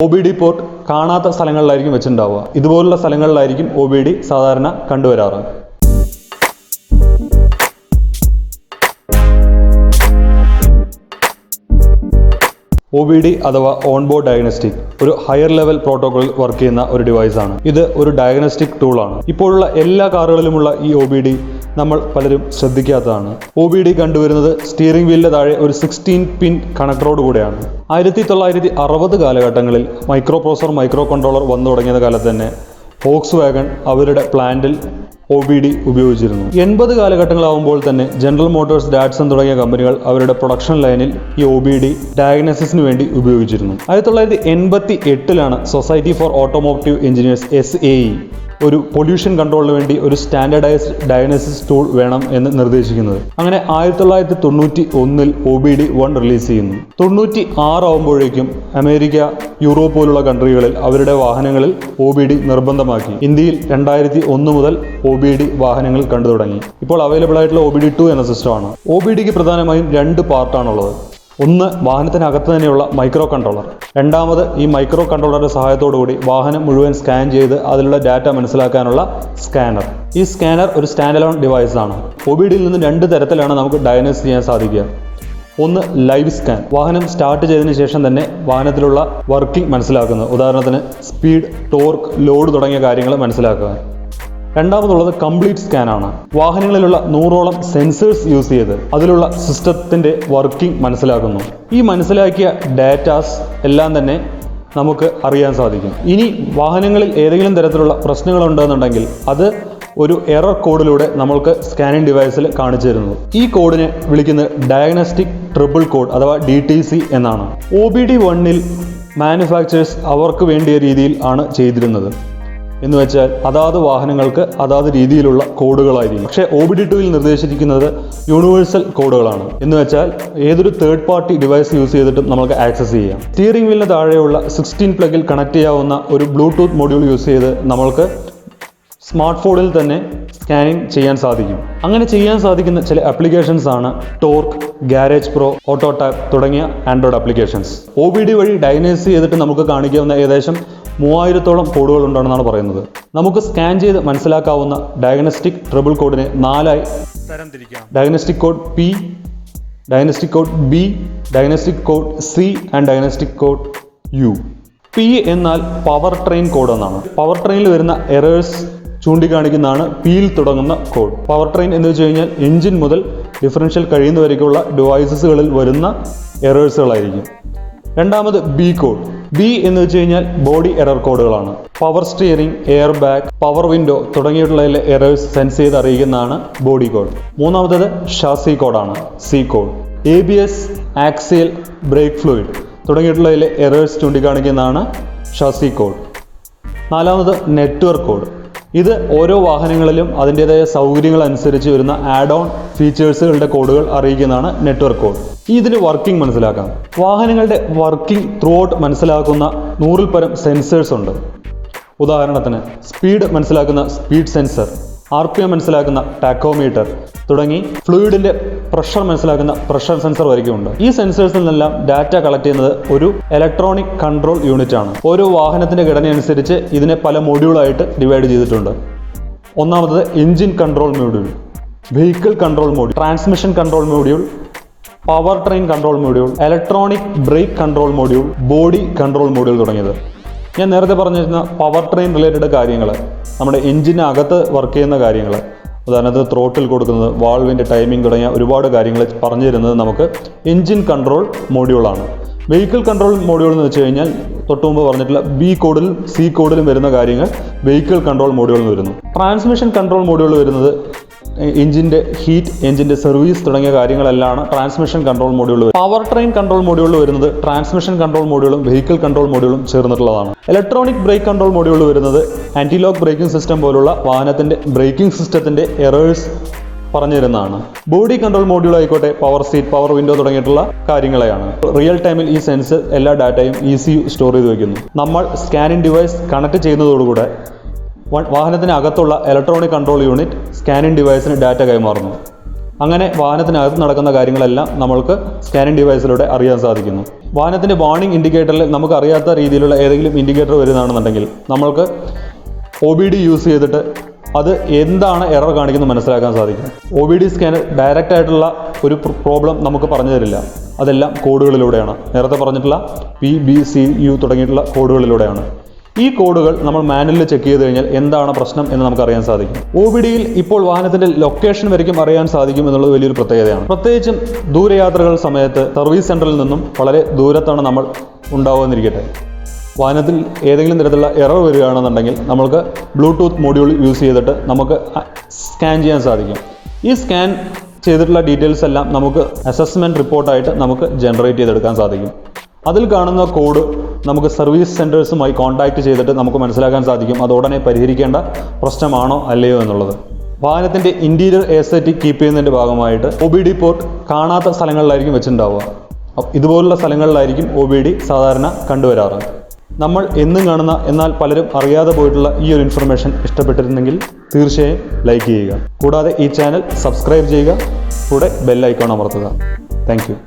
OBD port കാണാത്ത സ്ഥലങ്ങളിലായിരിക്കും വെച്ചിട്ടുണ്ടാവുക. ഇതുപോലുള്ള സ്ഥലങ്ങളിലായിരിക്കും OBD സാധാരണ കണ്ടുവരാറ്. OBD അഥവാ ഓൺബോർഡ് ഡയഗ്നോസ്റ്റിക് ഒരു ഹയർ ലെവൽ പ്രോട്ടോകോളിൽ വർക്ക് ചെയ്യുന്ന ഒരു ഡിവൈസാണ്. ഇത് ഒരു ഡയഗ്നോസ്റ്റിക് ടൂളാണ്. ഇപ്പോഴുള്ള എല്ലാ കാറുകളിലുമുള്ള ഈ OBD നമ്മൾ പലരും ശ്രദ്ധിക്കാത്തതാണ്. OBD കണ്ടുവരുന്നത് സ്റ്റിയറിംഗ് വീലിന്റെ താഴെ ഒരു 16 പിൻ കണക്ടറോട് കൂടെയാണ്. 1960 കാലഘട്ടങ്ങളിൽ മൈക്രോ പ്രോസസർ, മൈക്രോ കൺട്രോളർ വന്നു തുടങ്ങിയ കാലത്ത് തന്നെ വോക്സ്വാഗൺ അവരുടെ പ്ലാന്റിൽ OBD ഉപയോഗിച്ചിരുന്നു. 80 കാലഘട്ടങ്ങളാവുമ്പോൾ തന്നെ ജനറൽ മോട്ടോഴ്സ്, ഡാറ്റ്സൺ തുടങ്ങിയ കമ്പനികൾ അവരുടെ പ്രൊഡക്ഷൻ ലൈനിൽ ഈ OBD ഡയഗ്നോസിസിന് വേണ്ടി ഉപയോഗിച്ചിരുന്നു. 1988 society for automotive engineers SAE ഒരു പൊല്യൂഷൻ കൺട്രോളിന് വേണ്ടി ഒരു സ്റ്റാൻഡേർഡൈസ്ഡ് ഡയഗ്നോസിസ് ടൂൾ വേണം എന്ന് നിർദ്ദേശിക്കുന്നത്. അങ്ങനെ 1991 OBD1 റിലീസ് ചെയ്യുന്നു. 96 ആവുമ്പോഴേക്കും അമേരിക്ക, യൂറോപ്പ് പോലുള്ള കൺട്രികളിൽ അവരുടെ വാഹനങ്ങളിൽ OBD നിർബന്ധമാക്കി. ഇന്ത്യയിൽ 2001 മുതൽ OBD വാഹനങ്ങൾ കണ്ടു തുടങ്ങി. ഇപ്പോൾ അവൈലബിൾ ആയിട്ടുള്ള OBD2 എന്ന സിസ്റ്റമാണ്. OBDക്ക് പ്രധാനമായും 2 പാർട്ടാണുള്ളത്. ഒന്ന്, വാഹനത്തിനകത്ത് തന്നെയുള്ള മൈക്രോ കൺട്രോളർ. രണ്ടാമത്, ഈ മൈക്രോ കൺട്രോളറുടെ സഹായത്തോടുകൂടി വാഹനം മുഴുവൻ സ്കാൻ ചെയ്ത് അതിലുള്ള ഡാറ്റ മനസ്സിലാക്കാനുള്ള സ്കാനർ. ഈ സ്കാനർ ഒരു സ്റ്റാൻഡ് അലോൺ ഡിവൈസ് ആണ്. OBDയിൽ നിന്ന് 2 തരത്തിലാണ് നമുക്ക് ഡയഗ്നോസ് ചെയ്യാൻ സാധിക്കുക. ഒന്ന്, ലൈവ് സ്കാൻ. വാഹനം സ്റ്റാർട്ട് ചെയ്തതിന് ശേഷം തന്നെ വാഹനത്തിലുള്ള വർക്കിംഗ് മനസ്സിലാക്കുന്നത്. ഉദാഹരണത്തിന് സ്പീഡ്, ടോർക്ക്, ലോഡ് തുടങ്ങിയ കാര്യങ്ങൾ മനസ്സിലാക്കുക. രണ്ടാമതുള്ളത് കംപ്ലീറ്റ് സ്കാൻ ആണ്. വാഹനങ്ങളിലുള്ള 100ഓളം സെൻസേഴ്സ് യൂസ് ചെയ്ത് അതിലുള്ള സിസ്റ്റത്തിന്റെ വർക്കിംഗ് മനസ്സിലാക്കുന്നു. ഈ മനസ്സിലാക്കിയ ഡാറ്റാസ് എല്ലാം തന്നെ നമുക്ക് അറിയാൻ സാധിക്കും. ഇനി വാഹനങ്ങളിൽ ഏതെങ്കിലും തരത്തിലുള്ള പ്രശ്നങ്ങളുണ്ടെന്നുണ്ടെങ്കിൽ അത് ഒരു എറർ കോഡിലൂടെ നമ്മൾക്ക് സ്കാനിങ് ഡിവൈസിൽ കാണിച്ചു തരുന്നു. ഈ കോഡിനെ വിളിക്കുന്നത് ഡയഗ്നോസ്റ്റിക് ട്രിപ്പിൾ കോഡ് അഥവാ DTC എന്നാണ്. OBD1 മാനുഫാക്ചറേഴ്സ് അവർക്ക് വേണ്ടിയ രീതിയിൽ ആണ് ചെയ്തിരുന്നത്. എന്ന് വെച്ചാൽ അതാത് വാഹനങ്ങൾക്ക് അതാത് രീതിയിലുള്ള കോഡുകളായിരിക്കും. പക്ഷേ OBD2 നിർദ്ദേശിച്ചിരിക്കുന്നത് യൂണിവേഴ്സൽ കോഡുകളാണ്. എന്ന് വെച്ചാൽ ഏതൊരു തേർഡ് പാർട്ടി ഡിവൈസ് യൂസ് ചെയ്തിട്ടും നമുക്ക് ആക്സസ് ചെയ്യാം. സ്റ്റിയറിംഗ് വീലിന് താഴെയുള്ള 16 പ്ലഗിൽ കണക്ട് ചെയ്യാവുന്ന ഒരു ബ്ലൂടൂത്ത് മൊഡ്യൂൾ യൂസ് ചെയ്ത് നമ്മൾക്ക് സ്മാർട്ട് ഫോണിൽ തന്നെ സ്കാനിങ് ചെയ്യാൻ സാധിക്കും. അങ്ങനെ ചെയ്യാൻ സാധിക്കുന്ന ചില ആപ്ലിക്കേഷൻസ് ആണ് ടോർക്ക്, ഗാരേജ് പ്രോ, ഓട്ടോടാപ്പ് തുടങ്ങിയ ആൻഡ്രോയിഡ് ആപ്ലിക്കേഷൻസ്. OBD വഴി ഡയഗ്നോസ് ചെയ്തിട്ട് നമുക്ക് കാണിക്കാവുന്ന ഏകദേശം 3000ഓളം കോഡുകൾ ഉണ്ടെന്നാണ് പറയുന്നത്. നമുക്ക് സ്കാൻ ചെയ്ത് മനസ്സിലാക്കാവുന്ന ഡയഗ്നോസ്റ്റിക് ട്രിപ്പിൾ കോഡിനെ 4ആയി തരംതിരിക്കാം. Diagnostic code P, diagnostic code B, diagnostic code C and diagnostic code U. P എന്നാൽ പവർ ട്രെയിൻ കോഡ് എന്നാണ്. പവർ ട്രെയിനിൽ വരുന്ന എറേഴ്സ് ചൂണ്ടിക്കാണിക്കുന്നതാണ് Pയിൽ തുടങ്ങുന്ന കോഡ്. പവർ ട്രെയിൻ എന്ന് വെച്ച് കഴിഞ്ഞാൽ എഞ്ചിൻ മുതൽ ഡിഫറൻഷ്യൽ കഴിയുന്നവരേക്കുള്ള ഡിവൈസസുകളിൽ വരുന്ന എറേഴ്സുകളായിരിക്കും. രണ്ടാമത് B കോഡ്. B എന്ന് വെച്ച് കഴിഞ്ഞാൽ ബോഡി എറർ കോഡുകളാണ്. Power steering, air bag, power window തുടങ്ങിയിട്ടുള്ള എറേഴ്സ് സെൻസ് ചെയ്ത് അറിയിക്കുന്നതാണ് ബോഡി കോഡ്. മൂന്നാമത്തേത് ഷാസി കോഡാണ്, C code. ABS, axial, brake fluid തുടങ്ങിയിട്ടുള്ള എറേഴ്സ് ചൂണ്ടിക്കാണിക്കുന്നതാണ് ഷാസി കോഡ്. നാലാമത് നെറ്റ്വർക്ക് കോഡ്. ഇത് ഓരോ വാഹനങ്ങളിലും അതിൻ്റെതായ സൗകര്യങ്ങൾ അനുസരിച്ച് വരുന്ന ആഡ് ഓൺ ഫീച്ചേഴ്സുകളുടെ കോഡുകൾ അറിയിക്കുന്നതാണ് നെറ്റ്വർക്ക് കോഡ്. ഇതിന് വർക്കിംഗ് മനസ്സിലാക്കാം. വാഹനങ്ങളുടെ വർക്കിംഗ് ത്രൂ ഔട്ട് മനസ്സിലാക്കുന്ന 100ൽ പരം സെൻസേഴ്സ് ഉണ്ട്. ഉദാഹരണത്തിന് സ്പീഡ് മനസ്സിലാക്കുന്ന സ്പീഡ് സെൻസർ, RPM മനസ്സിലാക്കുന്ന ടാക്കോമീറ്റർ തുടങ്ങി ഫ്ലൂയിഡിന്റെ പ്രഷർ മനസ്സിലാക്കുന്ന പ്രഷർ സെൻസർ വരെയുണ്ട്. ഈ സെൻസേഴ്സിൽ നിന്നെല്ലാം ഡാറ്റ കളക്ട് ചെയ്യുന്നത് ഒരു ഇലക്ട്രോണിക് കൺട്രോൾ യൂണിറ്റ് ആണ്. ഓരോ വാഹനത്തിന്റെ ഘടനയനുസരിച്ച് ഇതിനെ പല മൊഡ്യൂളായിട്ട് ഡിവൈഡ് ചെയ്തിട്ടുണ്ട്. ഒന്നാമത് engine control module, vehicle control module, transmission control module, power train control module, electronic break control module, body control module തുടങ്ങിയത്. ഞാൻ നേരത്തെ പറഞ്ഞിരുന്ന പവർ ട്രെയിൻ റിലേറ്റഡ് കാര്യങ്ങൾ, നമ്മുടെ എഞ്ചിനകത്ത് വർക്ക് ചെയ്യുന്ന കാര്യങ്ങൾ, ഉദാഹരണത്തിന് ത്രോട്ടിൽ കൊടുക്കുന്നത്, വാൾവിൻ്റെ ടൈമിംഗ് തുടങ്ങിയ ഒരുപാട് കാര്യങ്ങൾ പറഞ്ഞു തരുന്നത് നമുക്ക് എഞ്ചിൻ കൺട്രോൾ മൊഡ്യൂളാണ്. വെഹിക്കിൾ കൺട്രോൾ മൊഡ്യൂൾ എന്ന് വെച്ച് കഴിഞ്ഞാൽ തൊട്ട് മുമ്പ് പറഞ്ഞിട്ടുള്ള B കോഡിലും C കോഡിലും വരുന്ന കാര്യങ്ങൾ വെഹിക്കിൾ കൺട്രോൾ മൊഡ്യൂളിൽ വരുന്നു. ട്രാൻസ്മിഷൻ കൺട്രോൾ മൊഡ്യൂൾ വരുന്നത് എഞ്ചിൻ്റെ ഹീറ്റ്, എഞ്ചിൻ്റെ സർവീസ് തുടങ്ങിയ കാര്യങ്ങളെല്ലാം transmission control module. Power train control മൊഡ്യൂളിൽ വരുന്നത് ട്രാൻസ്മിഷൻ കൺട്രോൾ മൊഡ്യൂളും വെഹിക്കിൾ കൺട്രോൾ മൊഡ്യൂളും ചേർന്നിട്ടുള്ളതാണ്. ഇലക്ട്രോണിക് ബ്രേക്ക് കൺട്രോൾ മൊഡ്യൂളിൽ വരുന്നത് ആന്റിലോക്ക് ബ്രേക്കിംഗ് സിസ്റ്റം പോലുള്ള വാഹനത്തിന്റെ ബ്രേക്കിംഗ് സിസ്റ്റത്തിന്റെ എറേഴ്സ് പറഞ്ഞു തരുന്നതാണ്. ബോഡി കൺട്രോൾ മൊഡ്യൂൾ ആയിക്കോട്ടെ പവർ സീറ്റ്, പവർ വിൻഡോ തുടങ്ങിയിട്ടുള്ള കാര്യങ്ങളെയാണ്. റിയൽ ടൈമിൽ ഈ സെൻസർ എല്ലാ ഡാറ്റയും ECU സ്റ്റോർ ചെയ്ത് വയ്ക്കുന്നു. നമ്മൾ സ്കാനിംഗ് ഡിവൈസ് കണക്ട് ചെയ്യുന്നതോടുകൂടെ വാഹനത്തിന് അകത്തുള്ള ഇലക്ട്രോണിക് കൺട്രോൾ യൂണിറ്റ് സ്കാനിംഗ് ഡിവൈസിന് ഡാറ്റ കൈമാറുന്നു. അങ്ങനെ വാഹനത്തിനകത്ത് നടക്കുന്ന കാര്യങ്ങളെല്ലാം നമ്മൾക്ക് സ്കാനിംഗ് ഡിവൈസിലൂടെ അറിയാൻ സാധിക്കുന്നു. വാഹനത്തിൻ്റെ വാർണിംഗ് ഇൻഡിക്കേറ്ററിൽ നമുക്ക് അറിയാത്ത രീതിയിലുള്ള ഏതെങ്കിലും ഇൻഡിക്കേറ്റർ വരുന്നതാണെന്നുണ്ടെങ്കിൽ നമ്മൾക്ക് OBD യൂസ് ചെയ്തിട്ട് അത് എന്താണ് എറർ കാണിക്കുന്നത് മനസ്സിലാക്കാൻ സാധിക്കും. OBD സ്കാനർ ഡയറക്റ്റ് ആയിട്ടുള്ള ഒരു പ്രോബ്ലം നമുക്ക് പറഞ്ഞു തരില്ല. അതെല്ലാം കോഡുകളിലൂടെയാണ്. നേരത്തെ പറഞ്ഞിട്ടുള്ള PBCU തുടങ്ങിയിട്ടുള്ള കോഡുകളിലൂടെയാണ്. ഈ കോഡുകൾ നമ്മൾ മാനുവലിൽ ചെക്ക് ചെയ്ത് കഴിഞ്ഞാൽ എന്താണ് പ്രശ്നം എന്ന് നമുക്ക് അറിയാൻ സാധിക്കും. OBDയിൽ ഇപ്പോൾ വാഹനത്തിൻ്റെ ലൊക്കേഷൻ വരയ്ക്കും അറിയാൻ സാധിക്കും എന്നുള്ളത് വലിയൊരു പ്രത്യേകതയാണ്. പ്രത്യേകിച്ചും ദൂരയാത്രകൾ സമയത്ത് സർവീസ് സെൻറ്ററിൽ നിന്നും വളരെ ദൂരത്താണ് നമ്മൾ ഉണ്ടാവുമെന്നിരിക്കട്ടെ. വാഹനത്തിൽ ഏതെങ്കിലും തരത്തിലുള്ള എറർ വരികയാണെന്നുണ്ടെങ്കിൽ നമുക്ക് ബ്ലൂടൂത്ത് മൊഡ്യൂൾ യൂസ് ചെയ്തിട്ട് നമുക്ക് സ്കാൻ ചെയ്യാൻ സാധിക്കും. ഈ സ്കാൻ ചെയ്തിട്ടുള്ള ഡീറ്റെയിൽസ് എല്ലാം നമുക്ക് അസസ്മെൻറ്റ് റിപ്പോർട്ടായിട്ട് നമുക്ക് ജനറേറ്റ് ചെയ്തെടുക്കാൻ സാധിക്കും. അതിൽ കാണുന്ന കോഡ് നമുക്ക് സർവീസ് സെൻറ്റേഴ്സുമായി കോൺടാക്റ്റ് ചെയ്തിട്ട് നമുക്ക് മനസ്സിലാക്കാൻ സാധിക്കും അത് ഉടനെ പരിഹരിക്കേണ്ട പ്രശ്നമാണോ അല്ലയോ എന്നുള്ളത്. വാഹനത്തിൻ്റെ ഇൻറ്റീരിയർ എസ്തെറ്റിക് കീപ്പ് ചെയ്യുന്നതിൻ്റെ ഭാഗമായിട്ട് OBD പോർട്ട് കാണാത്ത സ്ഥലങ്ങളിലായിരിക്കും വെച്ചിട്ടുണ്ടാവുക. ഇതുപോലുള്ള സ്ഥലങ്ങളിലായിരിക്കും OBD സാധാരണ കണ്ടുവരാറ്. നമ്മൾ എന്നും കാണുന്ന എന്നാൽ പലരും അറിയാതെ പോയിട്ടുള്ള ഈ ഒരു ഇൻഫർമേഷൻ ഇഷ്ടപ്പെട്ടിരുന്നെങ്കിൽ തീർച്ചയായും ലൈക്ക് ചെയ്യുക. കൂടാതെ ഈ ചാനൽ സബ്സ്ക്രൈബ് ചെയ്യുക. കൂടെ ബെൽ ഐക്കൺ അമർത്തുക. Thank you.